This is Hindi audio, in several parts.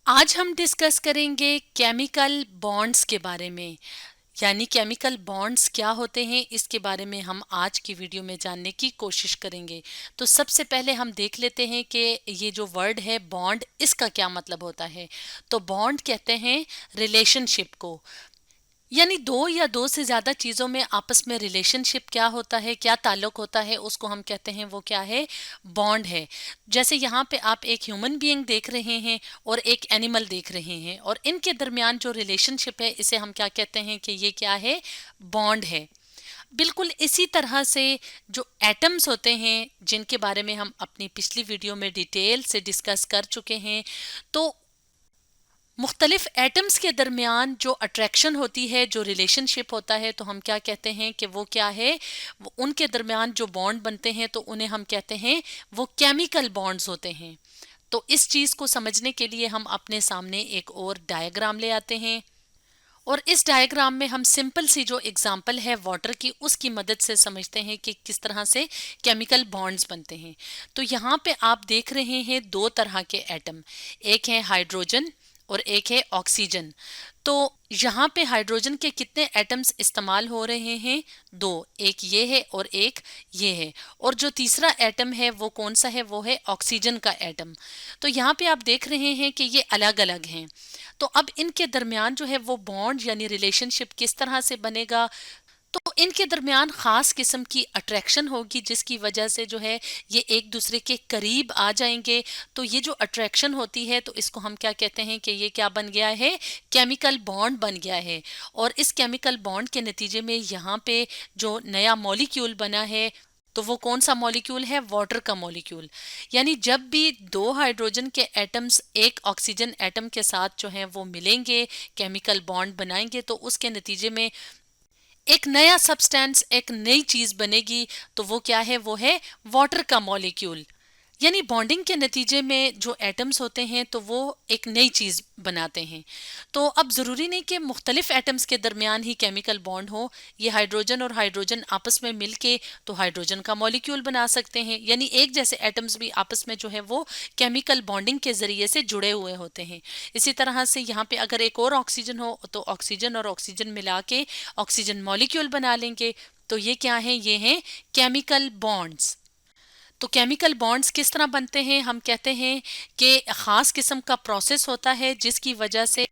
आज हम डिस्कस करेंगे केमिकल बॉन्ड्स के बारे में। यानी केमिकल बॉन्ड्स क्या होते हैं, इसके बारे में हम आज की वीडियो में जानने की कोशिश करेंगे। तो सबसे पहले हम देख लेते हैं कि ये जो वर्ड है बॉन्ड, इसका क्या मतलब होता है। तो बॉन्ड कहते हैं रिलेशनशिप को, यानी दो या दो से ज्यादा चीजों में आपस में रिलेशनशिप क्या होता है, क्या ताल्लुक होता है, उसको हम कहते हैं वो क्या है, बॉन्ड है। जैसे यहाँ पे आप एक ह्यूमन बीइंग देख रहे हैं और एक एनिमल देख रहे हैं, और इनके दरमियान जो रिलेशनशिप है इसे हम क्या कहते हैं कि ये क्या है, बॉन्ड है। बिल्कुल इसी तरह से जो एटम्स होते हैं, जिनके बारे में हम अपनी पिछली वीडियो में डिटेल से डिस्कस कर चुके हैं, तो मुख्तलिफ एटम्स के दरमियान जो अट्रैक्शन होती है, जो रिलेशनशिप होता है, तो हम क्या कहते हैं कि वो क्या है, वो उनके दरमियान जो बॉन्ड बनते हैं तो उन्हें हम कहते हैं वो केमिकल बॉन्ड्स होते हैं। तो इस चीज को समझने के लिए हम अपने सामने एक और डायग्राम ले आते हैं, और इस डायग्राम में हम सिंपल सी जो एग्जांपल है वाटर की, उसकी मदद से समझते हैं कि किस तरह से केमिकल बॉन्ड्स बनते हैं। तो यहाँ पे आप देख रहे हैं दो तरह के एटम, एक है हाइड्रोजन और एक है ऑक्सीजन। तो यहाँ पे हाइड्रोजन के कितने एटम्स इस्तेमाल हो रहे हैं, दो, एक ये है और एक ये है। और जो तीसरा एटम है वो कौन सा है, वो है ऑक्सीजन का एटम। तो यहाँ पे आप देख रहे हैं कि ये अलग अलग हैं। तो अब इनके दरमियान जो है वो बॉन्ड यानी रिलेशनशिप किस तरह से बनेगा, तो इनके दरमियान खास किस्म की अट्रैक्शन होगी, जिसकी वजह से जो है ये एक दूसरे के करीब आ जाएंगे। तो ये जो अट्रैक्शन होती है, तो इसको हम क्या कहते हैं कि ये क्या बन गया है, केमिकल बॉन्ड बन गया है। और इस केमिकल बॉन्ड के नतीजे में यहाँ पे जो नया मॉलिक्यूल बना है, तो वो कौन सा मॉलिक्यूल है, वाटर का मॉलिक्यूल। यानी जब भी दो हाइड्रोजन के एटम्स एक ऑक्सीजन एटम के साथ जो है वो मिलेंगे, केमिकल बॉन्ड बनाएंगे, तो उसके नतीजे में एक नया सब्सटेंस, एक नई चीज बनेगी। तो वो क्या है, वो है वाटर का मॉलिक्यूल। यानी बॉन्डिंग के नतीजे में जो एटम्स होते हैं तो वो एक नई चीज बनाते हैं। तो अब जरूरी नहीं कि मुख्तलिफ एटम्स के दरमियान ही केमिकल बॉन्ड हो, ये हाइड्रोजन और हाइड्रोजन आपस में मिलके तो हाइड्रोजन का मॉलिक्यूल बना सकते हैं। यानी एक जैसे एटम्स भी आपस में जो है वो केमिकल बॉन्डिंग के जरिए से जुड़े हुए होते हैं। इसी तरह से यहाँ पे अगर एक और ऑक्सीजन हो तो ऑक्सीजन और ऑक्सीजन मिला के ऑक्सीजन मॉलिक्यूल बना लेंगे। तो ये क्या है, ये हैं केमिकल बॉन्ड्स। तो केमिकल बॉन्ड्स किस तरह बनते हैं, हम कहते हैं कि खास किस्म का प्रोसेस होता है जिसकी वजह से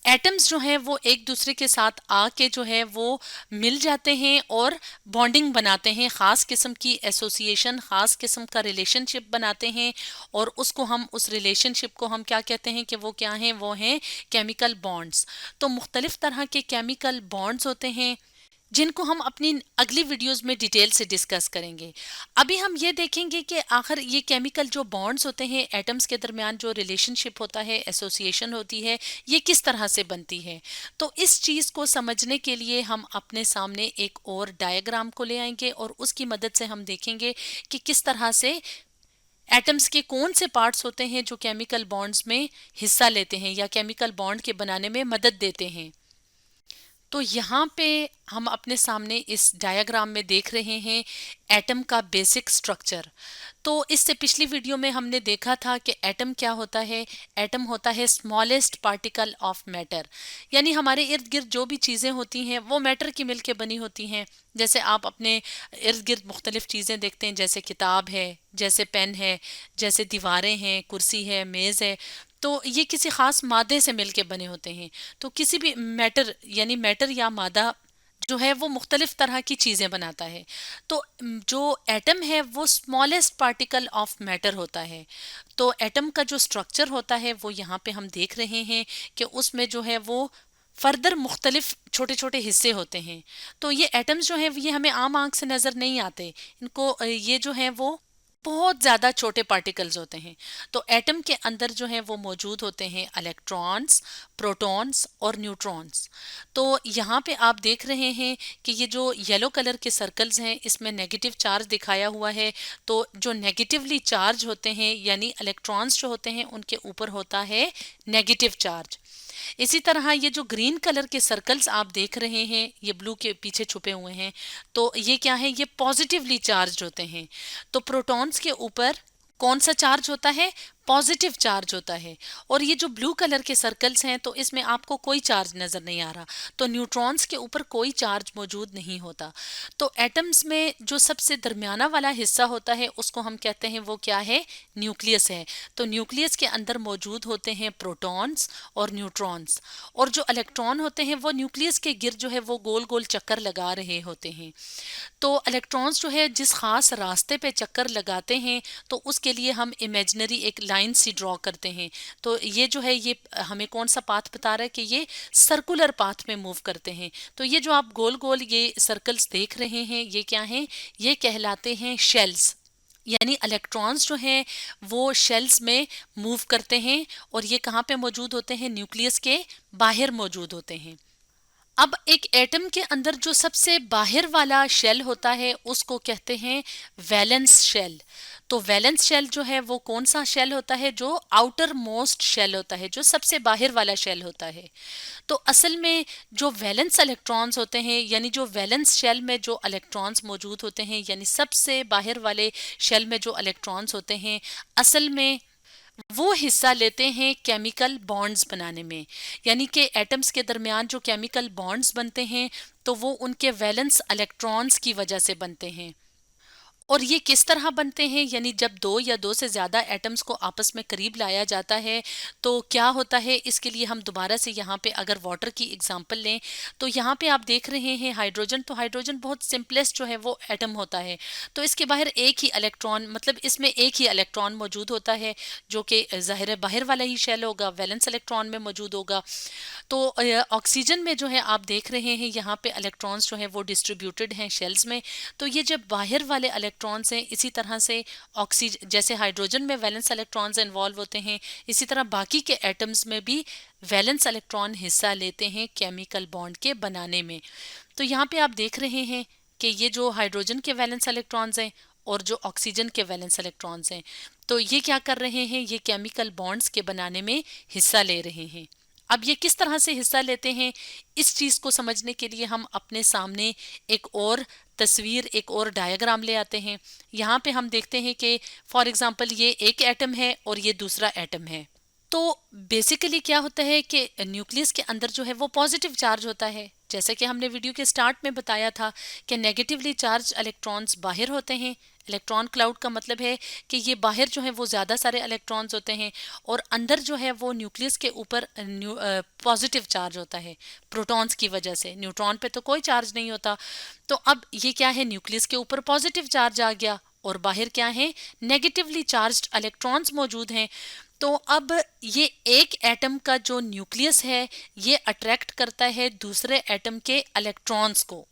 एटम्स जो हैं वो एक दूसरे के साथ आके जो है वो मिल जाते हैं और बॉन्डिंग बनाते हैं, खास किस्म की एसोसिएशन, खास किस्म का रिलेशनशिप बनाते हैं। और उसको हम, उस रिलेशनशिप को हम क्या कहते हैं कि वो क्या हैं, वो हैं केमिकल बॉन्ड्स। तो मुख्तलिफ तरह के केमिकल बॉन्ड्स होते हैं जिनको हम अपनी अगली वीडियोस में डिटेल से डिस्कस करेंगे। अभी हम ये देखेंगे कि आखिर ये केमिकल जो बॉन्ड्स होते हैं, एटम्स के दरमियान जो रिलेशनशिप होता है, एसोसिएशन होती है, ये किस तरह से बनती है। तो इस चीज़ को समझने के लिए हम अपने सामने एक और डायग्राम को ले आएंगे, और उसकी मदद से हम देखेंगे कि किस तरह से एटम्स के कौन से पार्ट्स होते हैं जो केमिकल बॉन्ड्स में हिस्सा लेते हैं या केमिकल बॉन्ड के बनाने में मदद देते हैं। तो यहाँ पे हम अपने सामने इस डायग्राम में देख रहे हैं एटम का बेसिक स्ट्रक्चर। तो इससे पिछली वीडियो में हमने देखा था कि एटम क्या होता है, एटम होता है स्मॉलेस्ट पार्टिकल ऑफ मैटर। यानी हमारे इर्द गिर्द जो भी चीज़ें होती हैं वो मैटर की मिलके बनी होती हैं। जैसे आप अपने इर्द गिर्द मुख्तलिफ चीज़ें देखते हैं, जैसे किताब है, जैसे पेन है, जैसे दीवारें हैं, कुर्सी है, मेज़ है। तो ये किसी खास मादे से मिलके बने होते हैं। तो किसी भी मैटर, यानी मैटर या मादा जो है वो मुख्तलिफ तरह की चीज़ें बनाता है। तो जो एटम है वो स्मॉलेस्ट पार्टिकल ऑफ मैटर होता है। तो एटम का जो स्ट्रक्चर होता है वो यहाँ पे हम देख रहे हैं कि उसमें जो है वो फर्दर मुख्तलिफ छोटे छोटे हिस्से होते हैं। तो ये एटम्स जो है ये हमें आम आंख से नज़र नहीं आते, इनको ये जो है वो बहुत ज़्यादा छोटे पार्टिकल्स होते हैं। तो एटम के अंदर जो है वो मौजूद होते हैं इलेक्ट्रॉन्स, प्रोटॉन्स और न्यूट्रॉन्स। तो यहाँ पे आप देख रहे हैं कि ये जो येलो कलर के सर्कल्स हैं इसमें नेगेटिव चार्ज दिखाया हुआ है। तो जो नेगेटिवली चार्ज होते हैं, यानी इलेक्ट्रॉन्स जो होते हैं, उनके ऊपर होता है नेगेटिव चार्ज। इसी तरह ये जो ग्रीन कलर के सर्कल्स आप देख रहे हैं, ये ब्लू के पीछे छुपे हुए हैं, तो ये क्या है, ये पॉजिटिवली चार्ज होते हैं। तो प्रोटॉन्स के ऊपर कौन सा चार्ज होता है, पॉजिटिव चार्ज होता है। और ये जो ब्लू कलर के सर्कल्स हैं तो इसमें आपको कोई चार्ज नजर नहीं आ रहा, तो न्यूट्रॉन्स के ऊपर कोई चार्ज मौजूद नहीं होता। तो एटम्स में जो सबसे दरमियाना वाला हिस्सा होता है उसको हम कहते हैं वो क्या है, न्यूक्लियस है। तो न्यूक्लियस के अंदर मौजूद होते हैं प्रोटॉन्स और न्यूट्रॉन्स, और जो इलेक्ट्रॉन होते हैं वो न्यूक्लियस के गिर्द जो है वो गोल गोल चक्कर लगा रहे होते हैं। तो इलेक्ट्रॉन्स जो है जिस खास रास्ते पे चक्कर लगाते हैं तो उसके लिए हम इमेजिनरी एक लाइन सी ड्रॉ करते हैं। तो ये जो है ये हमें कौन सा पाथ बता रहा है कि ये सर्कुलर पाथ में मूव करते हैं। तो ये जो आप गोल गोल ये सर्कल्स देख रहे हैं ये क्या हैं, ये कहलाते हैं शेल्स। यानी इलेक्ट्रॉन्स जो हैं वो शेल्स में मूव करते हैं, और ये कहाँ पे मौजूद होते हैं, न्यूक्लियस के बाहर मौजूद होते हैं। अब एक एटम के अंदर जो सबसे बाहर वाला शेल होता है उसको कहते हैं वैलेंस शेल। तो वैलेंस शेल जो है वो कौन सा शेल होता है, जो आउटर मोस्ट शेल होता है, जो सबसे बाहर वाला शेल होता है। तो असल में जो वैलेंस इलेक्ट्रॉन्स होते हैं, यानी जो वैलेंस शेल में जो इलेक्ट्रॉन्स मौजूद होते हैं, यानी सबसे बाहर वाले शेल में जो इलेक्ट्रॉन्स होते हैं, असल में वो हिस्सा लेते हैं केमिकल बॉन्ड्स बनाने में। यानी कि एटम्स के दरमियान जो केमिकल बॉन्ड्स बनते हैं तो वो उनके वैलेंस इलेक्ट्रॉन्स की वजह से बनते हैं। और ये किस तरह बनते हैं, यानी जब दो या दो से ज़्यादा एटम्स को आपस में करीब लाया जाता है तो क्या होता है। इसके लिए हम दोबारा से यहाँ पे अगर वाटर की एग्जांपल लें तो यहाँ पे आप देख रहे हैं हाइड्रोजन। तो हाइड्रोजन बहुत सिंपलेस्ट जो है वो एटम होता है। तो इसके बाहर एक ही इलेक्ट्रॉन, मतलब इसमें एक ही इलेक्ट्रॉन मौजूद होता है जो कि ज़ाहिर है बाहर वाला ही शेल होगा, वैलेंस इलेक्ट्रॉन में मौजूद होगा। तो ऑक्सीजन में जो है आप देख रहे हैं यहाँ पे इलेक्ट्रॉन्स जो है वो डिस्ट्रीब्यूटेड हैं शेल्स में। तो ये जब बाहर वाले इलेक्ट्रॉन्स हैं, इसी तरह से ऑक्सीजन जैसे हाइड्रोजन में वैलेंस इलेक्ट्रॉन्स इन्वॉल्व होते हैं, इसी तरह बाकी के एटम्स में भी वैलेंस इलेक्ट्रॉन हिस्सा लेते हैं केमिकल बॉन्ड के बनाने में। तो यहाँ पे आप देख रहे हैं कि ये जो हाइड्रोजन के वैलेंस इलेक्ट्रॉन्स हैं और जो ऑक्सीजन के वैलेंस इलेक्ट्रॉन्स हैं, तो ये क्या कर रहे हैं, ये केमिकल बॉन्ड्स के बनाने में हिस्सा ले रहे हैं। अब ये किस तरह से हिस्सा लेते हैं, इस चीज़ को समझने के लिए हम अपने सामने एक और तस्वीर, एक और डायग्राम ले आते हैं। यहाँ पे हम देखते हैं कि फॉर एग्जांपल ये एक एटम है और ये दूसरा एटम है। तो बेसिकली क्या होता है कि न्यूक्लियस के अंदर जो है वो पॉजिटिव चार्ज होता है, जैसे कि हमने वीडियो के स्टार्ट में बताया था कि नेगेटिवली चार्ज इलेक्ट्रॉन्स बाहर होते हैं। इलेक्ट्रॉन क्लाउड का मतलब है कि ये बाहर जो है वो ज़्यादा सारे इलेक्ट्रॉन्स होते हैं, और अंदर जो है वो न्यूक्लियस के ऊपर पॉजिटिव चार्ज होता है प्रोटॉन्स की वजह से। न्यूट्रॉन पे तो कोई चार्ज नहीं होता। तो अब ये क्या है, न्यूक्लियस के ऊपर पॉजिटिव चार्ज आ गया और बाहर क्या है, नेगेटिवली चार्ज्ड इलेक्ट्रॉन्स मौजूद हैं। तो अब ये एक एटम का जो न्यूक्लियस है ये अट्रैक्ट करता है दूसरे एटम के इलेक्ट्रॉन्स को।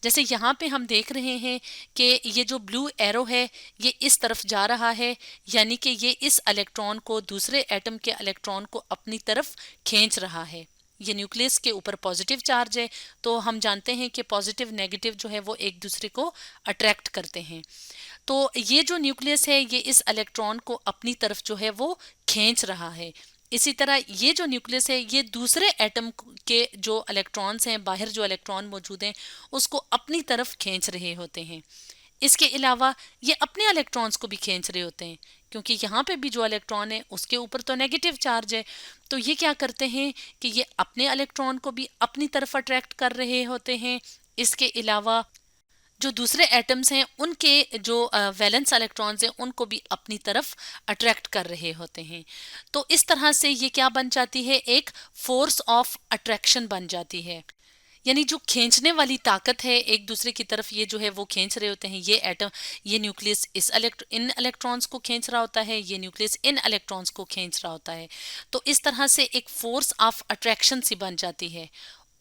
जैसे यहाँ पे हम देख रहे हैं कि ये जो ब्लू एरो है ये इस तरफ जा रहा है, यानी कि ये इस इलेक्ट्रॉन को, दूसरे एटम के इलेक्ट्रॉन को अपनी तरफ खींच रहा है। ये न्यूक्लियस के ऊपर पॉजिटिव चार्ज है, तो हम जानते हैं कि पॉजिटिव नेगेटिव जो है वो एक दूसरे को अट्रैक्ट करते हैं। तो ये जो न्यूक्लियस है ये इस इलेक्ट्रॉन को अपनी तरफ जो है वो खींच रहा है। इसी तरह ये जो न्यूक्लियस है ये दूसरे एटम के जो इलेक्ट्रॉन्स हैं, बाहर जो इलेक्ट्रॉन मौजूद हैं, उसको अपनी तरफ खींच रहे होते हैं। इसके अलावा ये अपने इलेक्ट्रॉन्स को भी खींच रहे होते हैं, क्योंकि यहाँ पे भी जो इलेक्ट्रॉन है उसके ऊपर तो नेगेटिव चार्ज है। तो ये क्या करते हैं कि ये अपने इलेक्ट्रॉन को भी अपनी तरफ अट्रैक्ट कर रहे होते हैं। इसके अलावा जो दूसरे एटम्स हैं उनके जो वैलेंस इलेक्ट्रॉन्स हैं उनको भी अपनी तरफ अट्रैक्ट कर रहे होते हैं। तो इस तरह से ये क्या बन जाती है, एक फोर्स ऑफ अट्रैक्शन बन जाती है। यानी जो खींचने वाली ताकत है एक दूसरे की तरफ, ये जो है वो खींच रहे होते हैं। ये एटम, ये न्यूक्लियस इन इलेक्ट्रॉन्स को खींच रहा होता है, ये न्यूक्लियस इन इलेक्ट्रॉन्स को खींच रहा होता है। तो इस तरह से एक फोर्स ऑफ अट्रैक्शन सी बन जाती है।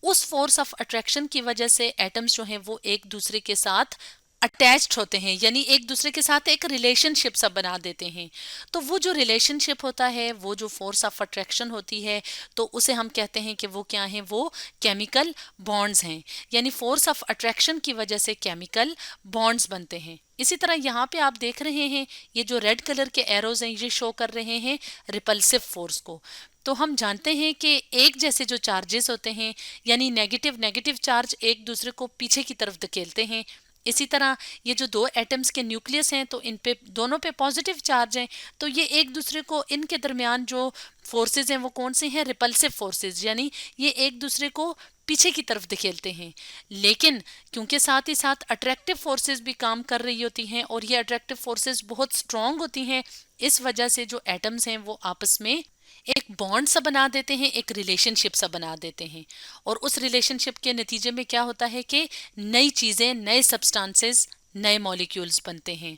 उस फोर्स ऑफ अट्रैक्शन की वजह से एटम्स जो हैं वो एक दूसरे के साथ अटैच्ड होते हैं, यानी एक दूसरे के साथ एक रिलेशनशिप सा बना देते हैं। तो वो जो रिलेशनशिप होता है, वो जो फोर्स ऑफ अट्रैक्शन होती है, तो उसे हम कहते हैं कि वो क्या है, वो केमिकल बॉन्ड्स हैं। यानी फोर्स ऑफ अट्रैक्शन की वजह से केमिकल बॉन्ड्स बनते हैं। इसी तरह यहाँ पे आप देख रहे हैं ये जो रेड कलर के एरोज हैं ये शो कर रहे हैं रिपल्सिव फोर्स को। तो हम जानते हैं कि एक जैसे जो चार्जेस होते हैं, यानी नेगेटिव नेगेटिव चार्ज एक दूसरे को पीछे की तरफ धकेलते हैं, इसी तरह ये जो दो एटम्स के न्यूक्लियस हैं तो इन पे दोनों पे पॉजिटिव चार्ज हैं, तो ये एक दूसरे को, इनके दरमियान जो फोर्सेस हैं वो कौन से हैं, रिपल्सिव फोर्सेस, यानी ये एक दूसरे को पीछे की तरफ धकेलते हैं। लेकिन क्योंकि साथ ही साथ अट्रैक्टिव फोर्सेस भी काम कर रही होती हैं और ये अट्रैक्टिव फोर्सेस बहुत स्ट्रांग होती हैं, इस वजह से जो एटम्स हैं वो आपस में एक बॉन्ड सा बना देते हैं, एक रिलेशनशिप सा बना देते हैं। और उस रिलेशनशिप के नतीजे में क्या होता है कि नई चीज़ें, नए सब्सटेंसेस, नए मॉलिक्यूल्स बनते हैं।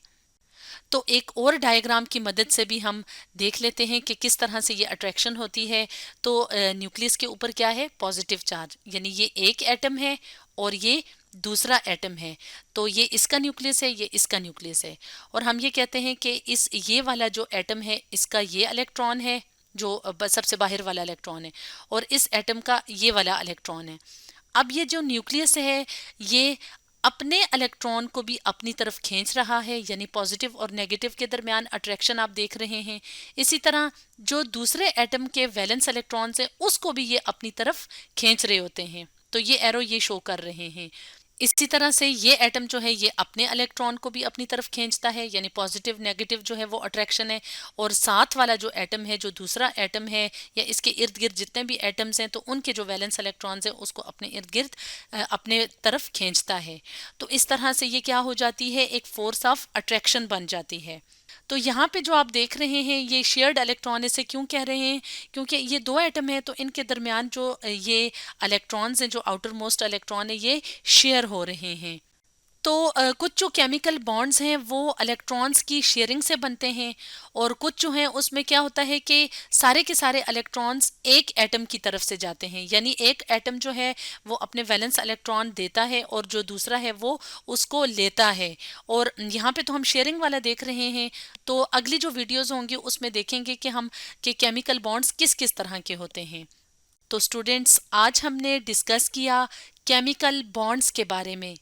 तो एक और डायग्राम की मदद से भी हम देख लेते हैं कि किस तरह से ये अट्रैक्शन होती है। तो न्यूक्लियस के ऊपर क्या है, पॉजिटिव चार्ज, यानी ये एक एटम है और ये दूसरा एटम है। तो ये इसका न्यूक्लियस है, ये इसका न्यूक्लियस है। और हम ये कहते हैं कि इस ये वाला जो एटम है इसका ये इलेक्ट्रॉन है, जो सबसे बाहर वाला इलेक्ट्रॉन है, और इस एटम का ये वाला इलेक्ट्रॉन है। अब ये जो न्यूक्लियस है ये अपने इलेक्ट्रॉन को भी अपनी तरफ खींच रहा है, यानी पॉजिटिव और नेगेटिव के दरमियान अट्रैक्शन आप देख रहे हैं। इसी तरह जो दूसरे एटम के वैलेंस इलेक्ट्रॉन्स हैं उसको भी ये अपनी तरफ खींच रहे होते हैं। तो ये एरो ये शो कर रहे हैं। इसी तरह से ये एटम जो है ये अपने इलेक्ट्रॉन को भी अपनी तरफ खींचता है, यानी पॉजिटिव नेगेटिव जो है वो अट्रैक्शन है। और साथ वाला जो एटम है, जो दूसरा एटम है, या इसके इर्द गिर्द जितने भी एटम्स हैं तो उनके जो वैलेंस इलेक्ट्रॉन्स हैं उसको अपने इर्द गिर्द अपने तरफ खींचता है। तो इस तरह से ये क्या हो जाती है, एक फोर्स ऑफ अट्रैक्शन बन जाती है। तो यहाँ पे जो आप देख रहे हैं ये शेयर्ड इलेक्ट्रॉन, इसे क्यों कह रहे हैं, क्योंकि ये दो एटम है तो इनके दरमियान जो ये इलेक्ट्रॉन्स हैं, जो आउटर मोस्ट इलेक्ट्रॉन है, ये शेयर हो रहे हैं। तो कुछ जो केमिकल बॉन्ड्स हैं वो इलेक्ट्रॉन्स की शेयरिंग से बनते हैं, और कुछ जो हैं उसमें क्या होता है कि सारे के सारे इलेक्ट्रॉन्स एक एटम की तरफ से जाते हैं, यानी एक एटम जो है वो अपने वैलेंस इलेक्ट्रॉन देता है और जो दूसरा है वो उसको लेता है। और यहाँ पे तो हम शेयरिंग वाला देख रहे हैं। तो अगली जो वीडियोज़ होंगी उसमें देखेंगे कि हम कि केमिकल बॉन्ड्स किस किस तरह के होते हैं। तो स्टूडेंट्स, आज हमने डिस्कस किया केमिकल बॉन्ड्स के बारे में,